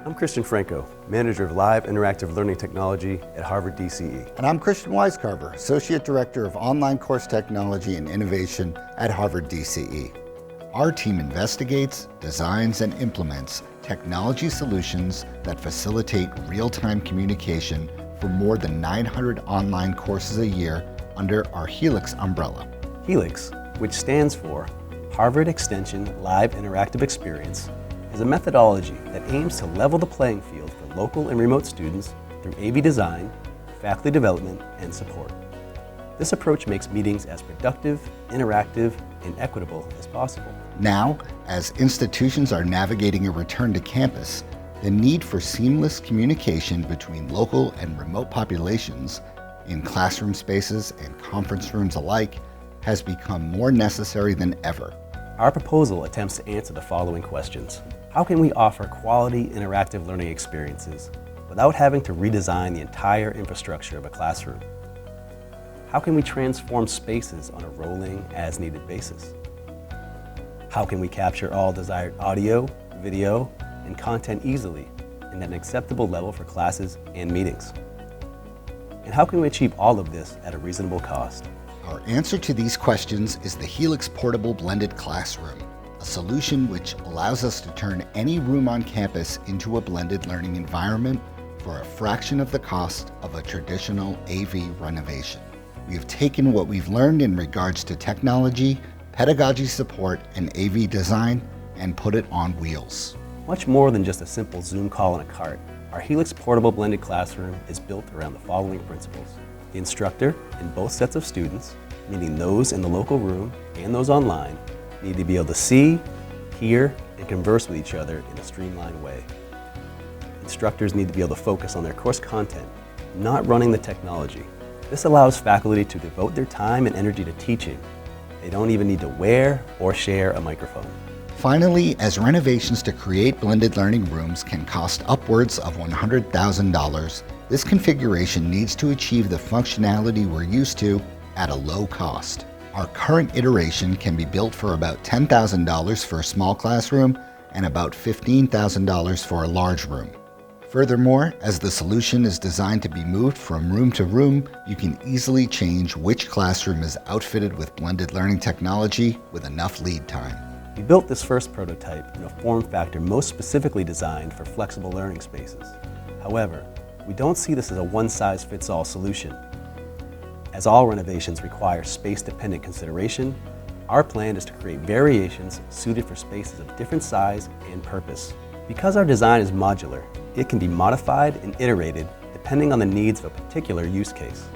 I'm Christian Franco, Manager of Live Interactive Learning Technology at Harvard DCE. And I'm Christian Weiscarver, Associate Director of Online Course Technology and Innovation at Harvard DCE. Our team investigates, designs, and implements technology solutions that facilitate real-time communication for more than 900 online courses a year under our HELIX umbrella. HELIX, which stands for Harvard Extension Live Interactive Experience, is a methodology that aims to level the playing field for local and remote students through AV design, faculty development, and support. This approach makes meetings as productive, interactive, and equitable as possible. Now, as institutions are navigating a return to campus, the need for seamless communication between local and remote populations in classroom spaces and conference rooms alike has become more necessary than ever. Our proposal attempts to answer the following questions. How can we offer quality interactive learning experiences without having to redesign the entire infrastructure of a classroom? How can we transform spaces on a rolling, as-needed basis? How can we capture all desired audio, video, and content easily and at an acceptable level for classes and meetings? And how can we achieve all of this at a reasonable cost? Our answer to these questions is the HELIX Portable Blended Classroom, a solution which allows us to turn any room on campus into a blended learning environment for a fraction of the cost of a traditional AV renovation. We have taken what we've learned in regards to technology, pedagogy support, and AV design and put it on wheels. Much more than just a simple Zoom call in a cart, our HELIX Portable Blended Classroom is built around the following principles. The instructor and both sets of students, meaning those in the local room and those online, need to be able to see, hear, and converse with each other in a streamlined way. Instructors need to be able to focus on their course content, not running the technology. This allows faculty to devote their time and energy to teaching. They don't even need to wear or share a microphone. Finally, as renovations to create blended learning rooms can cost upwards of $100,000, this configuration needs to achieve the functionality we're used to at a low cost. Our current iteration can be built for about $10,000 for a small classroom and about $15,000 for a large room. Furthermore, as the solution is designed to be moved from room to room, you can easily change which classroom is outfitted with blended learning technology with enough lead time. We built this first prototype in a form factor most specifically designed for flexible learning spaces. However, we don't see this as a one-size-fits-all solution. As all renovations require space-dependent consideration, our plan is to create variations suited for spaces of different size and purpose. Because our design is modular, it can be modified and iterated depending on the needs of a particular use case.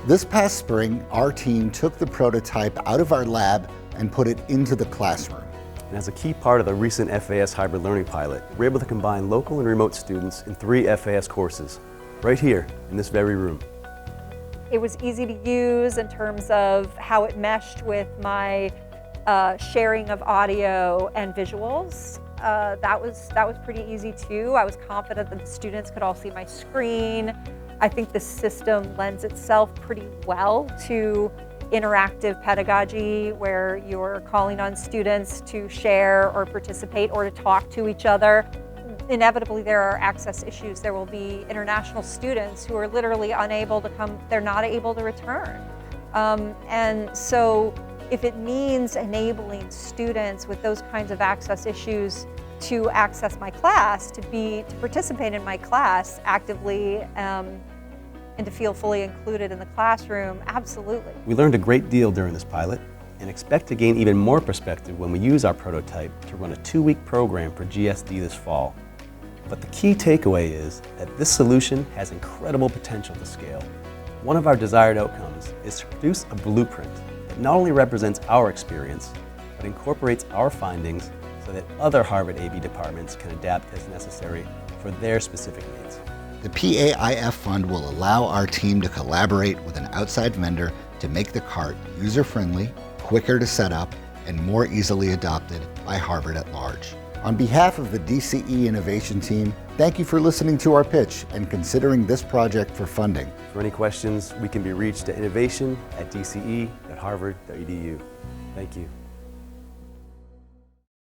This past spring, our team took the prototype out of our lab and put it into the classroom. And as a key part of the recent FAS hybrid learning pilot, we're able to combine local and remote students in 3 FAS courses, right here in this very room. It was easy to use in terms of how it meshed with my sharing of audio and visuals. That was pretty easy too. I was confident that the students could all see my screen. I think the system lends itself pretty well to interactive pedagogy where you're calling on students to share or participate or to talk to each other. Inevitably there are access issues. There will be international students who are literally unable to come, they're not able to return. And so if it means enabling students with those kinds of access issues to access my class, to participate in my class actively, and to feel fully included in the classroom, absolutely. We learned a great deal during this pilot and expect to gain even more perspective when we use our prototype to run a 2-week program for GSD this fall. But the key takeaway is that this solution has incredible potential to scale. One of our desired outcomes is to produce a blueprint that not only represents our experience, but incorporates our findings so that other Harvard AV departments can adapt as necessary for their specific needs. The PAIF fund will allow our team to collaborate with an outside vendor to make the cart user-friendly, quicker to set up, and more easily adopted by Harvard at large. On behalf of the DCE Innovation Team, thank you for listening to our pitch and considering this project for funding. For any questions, we can be reached at innovation@dce.harvard.edu. Thank you.